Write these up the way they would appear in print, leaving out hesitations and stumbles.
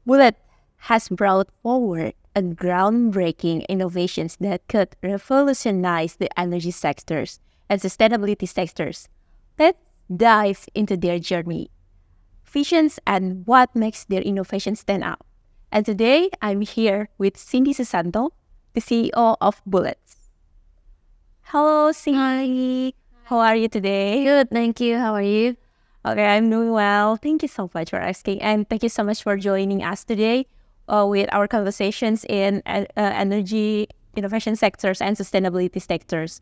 Boolet has brought forward a groundbreaking innovations that could revolutionize the energy sectors and sustainability sectors. Let's dive into their journey, visions, and what makes their innovation stand out. And today, I'm here with Cindy Susanto, the CEO of Boolet. Hello, Cindy. How are you today? Good, thank you. How are you? Okay, I'm doing well. Thank you so much for asking. And thank you so much for joining us today with our conversations in energy innovation sectors and sustainability sectors.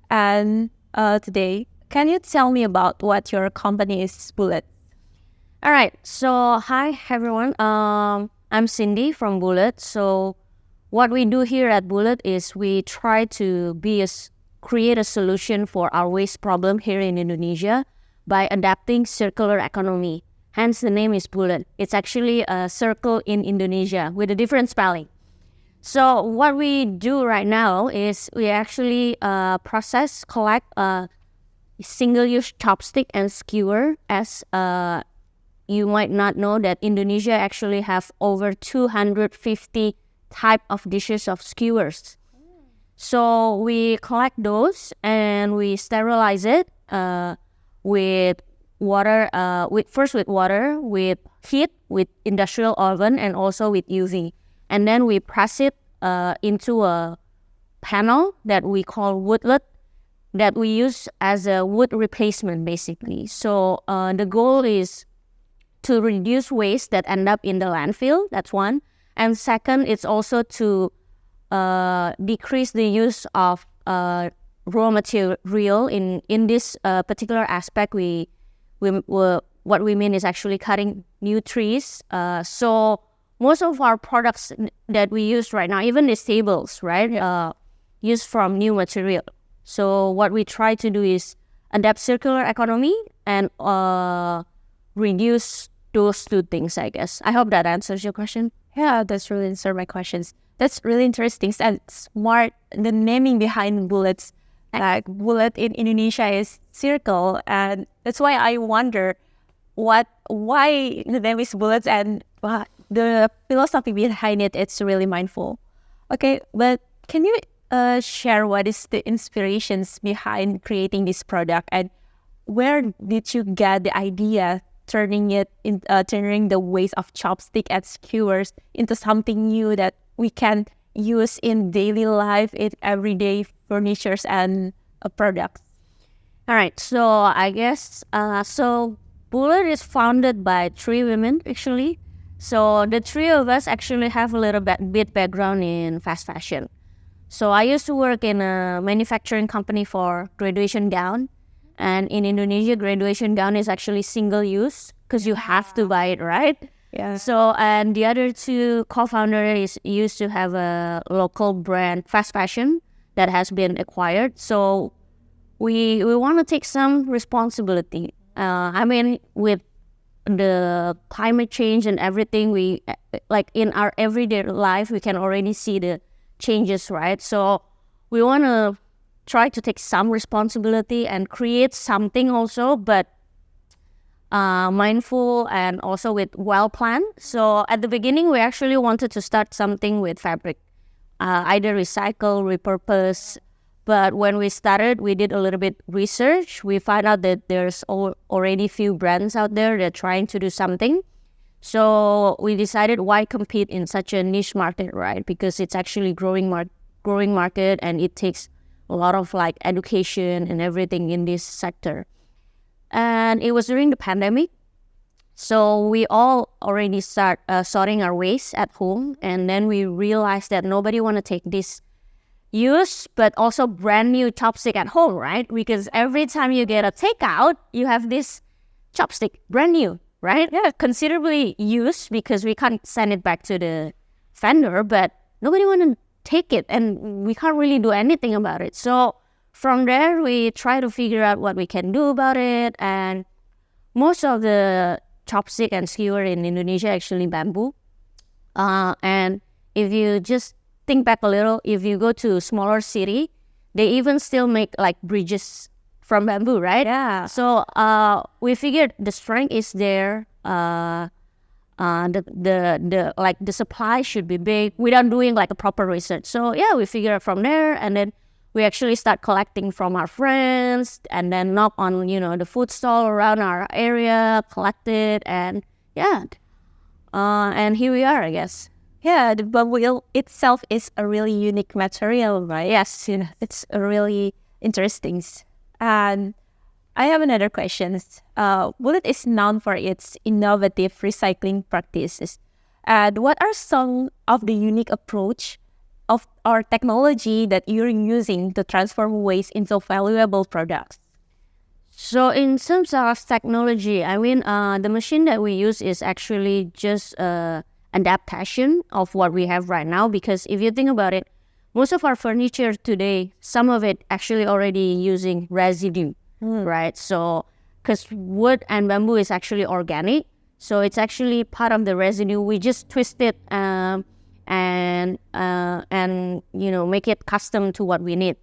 And today, can you tell me about what your company is, Boolet? All right. So, hi everyone. I'm Cindy from Boolet. So, what we do here at Boolet is we try to create a solution for our waste problem here in Indonesia by adapting circular economy. Hence, the name is Boolet. It's actually a circle in Indonesia with a different spelling. So, what we do right now is we actually collect single-use chopstick and skewer. As you might not know that Indonesia actually have over 250 type of dishes of skewers. So we collect those and we sterilize it with water, with water, with heat, with industrial oven, and also with UV. And then we press it into a panel that we call woodlet that we use as a wood replacement, basically. So the goal is to reduce waste that end up in the landfill. That's one. And second, it's also to decrease the use of raw material. In this particular aspect, what we mean is actually cutting new trees. So most of our products that we use right now, even these tables, right, use from new material. So what we try to do is adapt circular economy and reduce those two things, I guess. I hope that answers your question. Yeah, that's really answered my questions. That's really interesting and smart. The naming behind bullets, like bullet in Indonesia is circle, and that's why I wonder why the name is bullets and the philosophy behind it. It's really mindful. Okay, but can you share what is the inspirations behind creating this product and where did you get the idea turning the waste of chopstick and skewers into something new that we can use in daily life, in everyday furnitures and products? All right, so I guess so Boolet is founded by 3 women actually. So the 3 of us actually have a little bit background in fast fashion. So I used to work in a manufacturing company for graduation gown. And in Indonesia, graduation gown is actually single use because you have to buy it, right? Yeah. So, and the other 2 co-founders used to have a local brand, fast fashion, that has been acquired. So we want to take some responsibility. I mean, with the climate change and everything, we like in our everyday life, we can already see the changes, right? So we want to try to take some responsibility and create something also, but mindful and also with well planned. So at the beginning, we actually wanted to start something with fabric, either recycle, repurpose. But when we started, we did a little bit research. We found out that there's already few brands out there that are trying to do something. So we decided why compete in such a niche market, right? Because it's actually growing market and it takes a lot of like education and everything in this sector. And it was during the pandemic. So we all already start sorting our waste at home. And then we realized that nobody want to take this used but also brand new chopstick at home, right? Because every time you get a takeout, you have this chopstick brand new, right? Yeah. Considerably used because we can't send it back to the vendor, but nobody want to take it and we can't really do anything about it. So from there, we try to figure out what we can do about it. And most of the chopstick and skewer in Indonesia actually bamboo. And if you just think back a little, if you go to a smaller city, they even still make like bridges from bamboo, right? Yeah. So we figured the strength is there. the supply should be big without doing like a proper research. So yeah, we figure out from there, and then we actually start collecting from our friends, and then knock on the food stall around our area, collect it, and yeah, and here we are, I guess. Yeah, the bamboo itself is a really unique material, right? Yes. It's a really interesting. And I have another question. Bullet is known for its innovative recycling practices. And what are some of the unique approach of our technology that you're using to transform waste into valuable products? So in terms of technology, I mean, the machine that we use is actually just adaptation of what we have right now. Because if you think about it, most of our furniture today, some of it actually already using residue, right? So, because wood and bamboo is actually organic, so it's actually part of the residue. We just twist it and make it custom to what we need.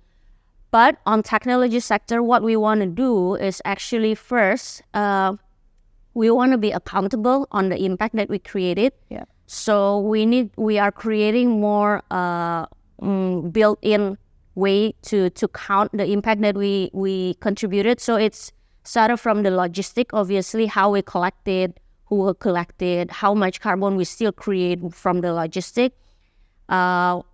But on technology sector, what we want to do is actually first, we want to be accountable on the impact that we created. Yeah. So we are creating more built-in way to count the impact that we contributed. So it's started from the logistic, obviously, how we collected, who will collect it, how much carbon we still create from the logistic, and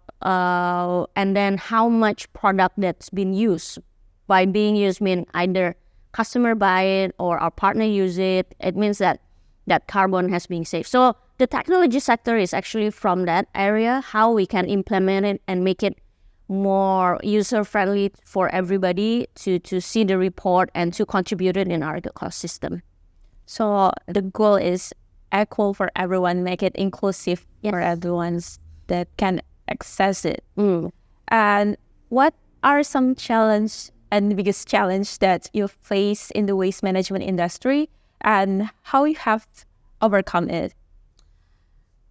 then how much product that's been used. By being used mean either customer buy it or our partner use it. It means that carbon has been saved. So the technology sector is actually from that area, how we can implement it and make it more user-friendly for everybody to see the report and to contribute it in our ecosystem. So the goal is equal for everyone, make it inclusive for everyone that can access it. And what are some challenge and the biggest challenge that you face in the waste management industry, and how you have overcome it?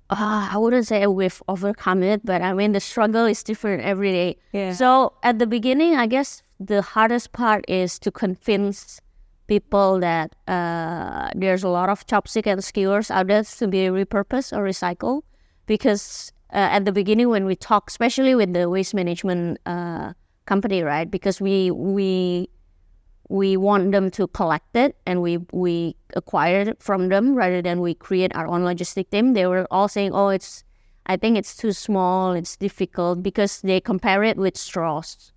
I wouldn't say we've overcome it, but I mean the struggle is different every day. Yeah. So at the beginning, I guess the hardest part is to convince people that there's a lot of chopstick and skewers out there to be repurposed or recycled. Because at the beginning, when we talk, especially with the waste management company, right? Because we want them to collect it and we acquire it from them rather than we create our own logistic team. They were all saying, I think it's too small, it's difficult, because they compare it with straws,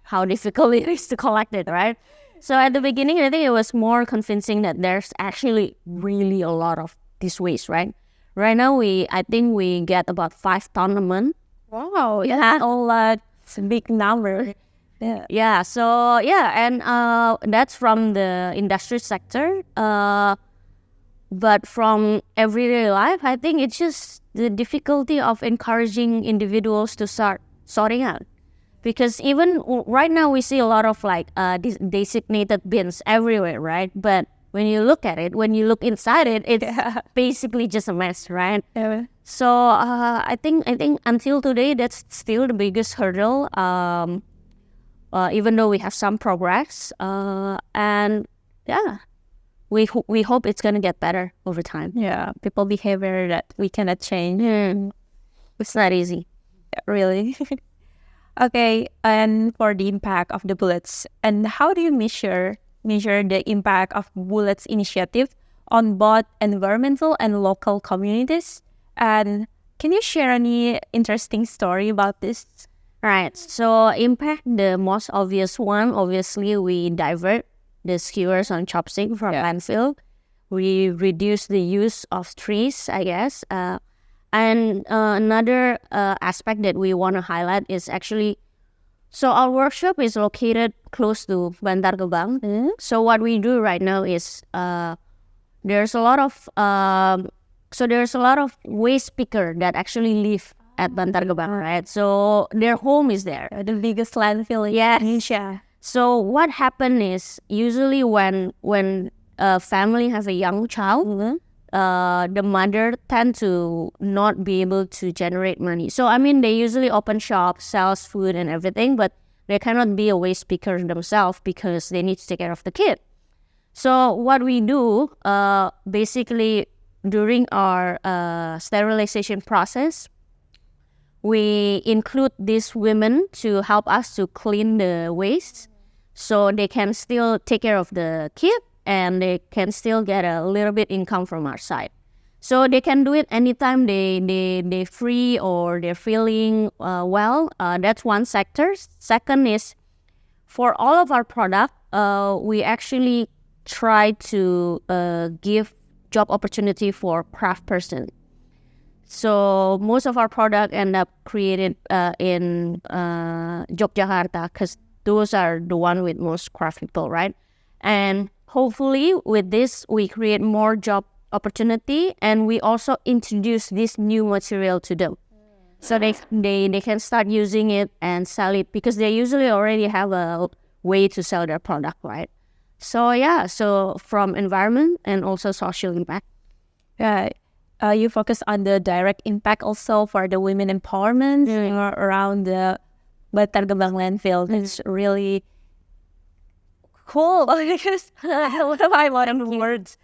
how difficult it is to collect it, right? So at the beginning, I think it was more convincing that there's actually really a lot of this waste, right? Right now, I think we get about 5 tons a month. Wow, yeah, a lot. It's a big number. Yeah. So and that's from the industry sector. But from everyday life, I think it's just the difficulty of encouraging individuals to start sorting out. Because even right now, we see a lot of designated bins everywhere, right? But when you look at it, when you look inside it, it's basically just a mess, right? Yeah. So I think until today, that's still the biggest hurdle. Even though we have some progress, and we hope it's gonna get better over time. Yeah, people behavior that we cannot change. It's not easy, really. Okay, and for the impact of the bullets, and how do you measure the impact of Bullet's initiative on both environmental and local communities? And can you share any interesting story about this? Right. So impact, the most obvious one, obviously we divert the skewers on chopstick from landfill. We reduce the use of trees, I guess. And another aspect that we want to highlight is actually, so our workshop is located close to Bantar Gebang. So what we do right now is there's a lot of waste picker that actually live at Bantar Gebang, right? So their home is there. The biggest landfill in Indonesia. So what happened is usually when a family has a young child, the mother tend to not be able to generate money. So I mean, they usually open shop, sells food and everything, but they cannot be a waste picker themselves because they need to take care of the kid. So what we do, basically, during our sterilization process, we include these women to help us to clean the waste, so they can still take care of the kid and they can still get a little bit income from our side. So they can do it anytime they free or they're feeling well. That's one sector. Second is, for all of our product, we actually try to give job opportunity for craft person. So most of our product end up created in Yogyakarta, because those are the one with most craft people, right? And hopefully with this, we create more job opportunity, and we also introduce this new material to them. So they can start using it and sell it, because they usually already have a way to sell their product, right? So yeah, so from environment and also social impact. Yeah. You focus on the direct impact also for the women empowerment around the Bantar Gebang landfill. It's really cool because I'm out of words.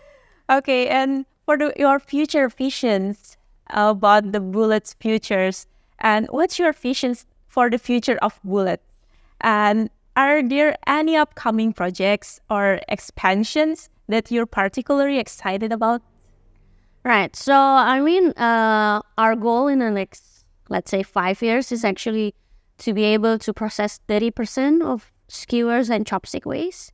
Okay, and for your future visions about the Bullet's futures, and what's your visions for the future of Bullet? And are there any upcoming projects or expansions that you're particularly excited about? Right. So, I mean, our goal in the next, let's say, 5 years is actually to be able to process 30% of skewers and chopstick waste.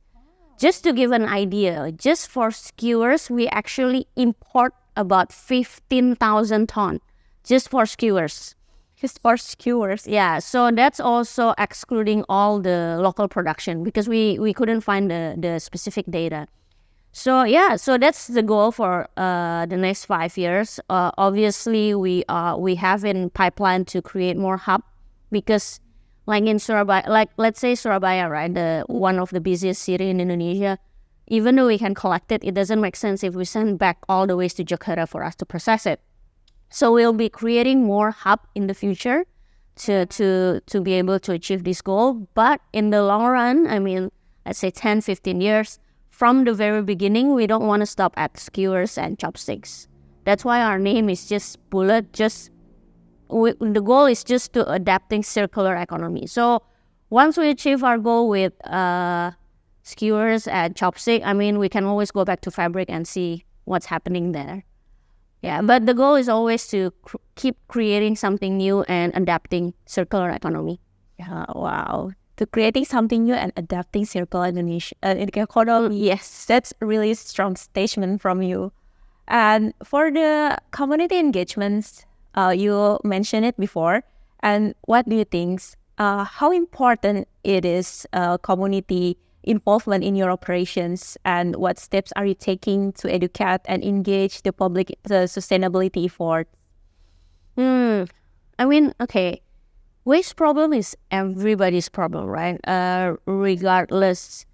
Just to give an idea, just for skewers, we actually import about 15,000 tons just for skewers. Just for skewers? Yeah. So that's also excluding all the local production, because we couldn't find the specific data. So yeah, so that's the goal for the next 5 years. Obviously, we have in pipeline to create more hub, because like in Surabaya, like let's say Surabaya, right, the one of the busiest city in Indonesia. Even though we can collect it, it doesn't make sense if we send back all the waste to Jakarta for us to process it. So we'll be creating more hub in the future to be able to achieve this goal. But in the long run, I mean, let's say 10, 15 years. From the very beginning, we don't want to stop at skewers and chopsticks. That's why our name is just Boolet. The goal is just to adapting circular economy. So once we achieve our goal with skewers and chopstick, I mean, we can always go back to fabric and see what's happening there. Yeah, but the goal is always to keep creating something new and adapting circular economy. Yeah, wow. To creating something new and adapting circular economy. Yes, that's a really strong statement from you. And for the community engagements, you mentioned it before. And what do you think? How important it is community involvement in your operations, and what steps are you taking to educate and engage the public the sustainability effort? I mean, okay. Waste problem is everybody's problem, right? Regardless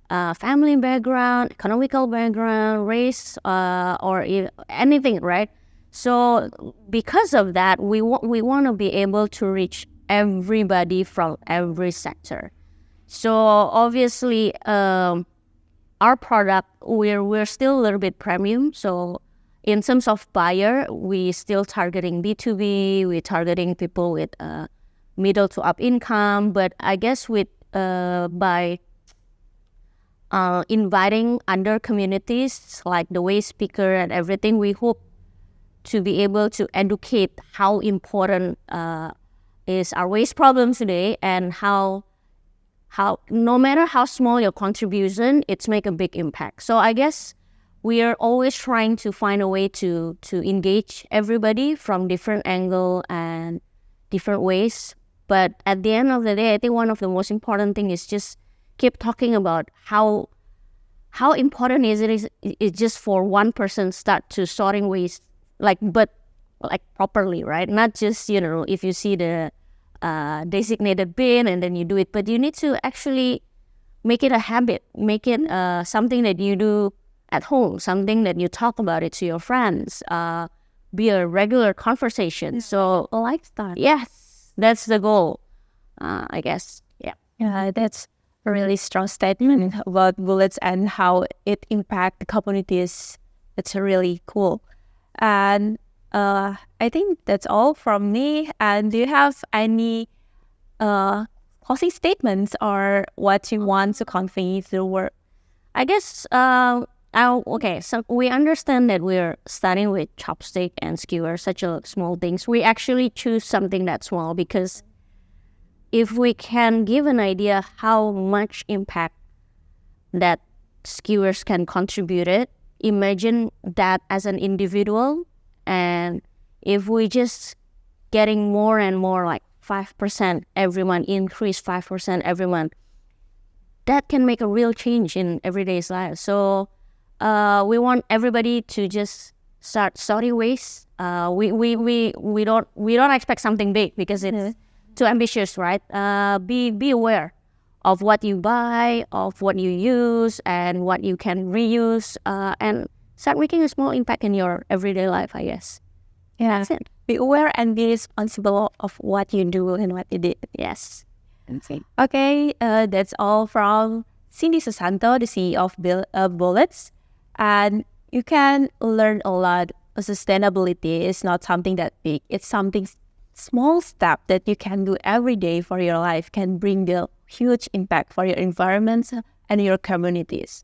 family background, economical background, race, or anything, right? So because of that, we want to be able to reach everybody from every sector. So obviously, our product, we're still a little bit premium. So in terms of buyer, we still targeting B2B. We're targeting people with middle to up income, but I guess with by inviting other communities like the waste picker and everything, we hope to be able to educate how important is our waste problem today, and how no matter how small your contribution, it's make a big impact. So I guess we are always trying to find a way to engage everybody from different angle and different ways. But at the end of the day, I think one of the most important thing is just keep talking about how important is just for one person start to sorting waste, but properly, right? Not just, if you see the designated bin and then you do it, but you need to actually make it a habit, make it something that you do at home, something that you talk about it to your friends, be a regular conversation. So A lifestyle. yes. That's the goal, I guess. Yeah. Yeah, that's a really strong statement about bullets and how it impacts the communities. It's really cool. And I think that's all from me. And do you have any closing statements or what you want to convey through work? I guess, okay, so we understand that we're starting with chopstick and skewer, such a small things. We actually choose something that small because if we can give an idea how much impact that skewers can contribute it, imagine that as an individual, and if we just getting more and more, like 5% every month, increase 5% every month, that can make a real change in everyday's life. So we want everybody to just start sorting waste. We don't expect something big because it's too ambitious, right? Be aware of what you buy, of what you use, and what you can reuse, and start making a small impact in your everyday life, I guess. Yeah. That's it. Be aware and be responsible of what you do and what you did. Yes. Okay, that's all from Cindy Susanto, the CEO of Bullets. And you can learn a lot. Sustainability is not something that big. It's something small step that you can do every day for your life can bring the huge impact for your environment and your communities.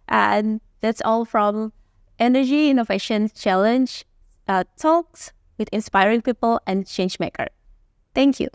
And that's all from Energy Innovation Challenge talks with inspiring people and change maker. Thank you.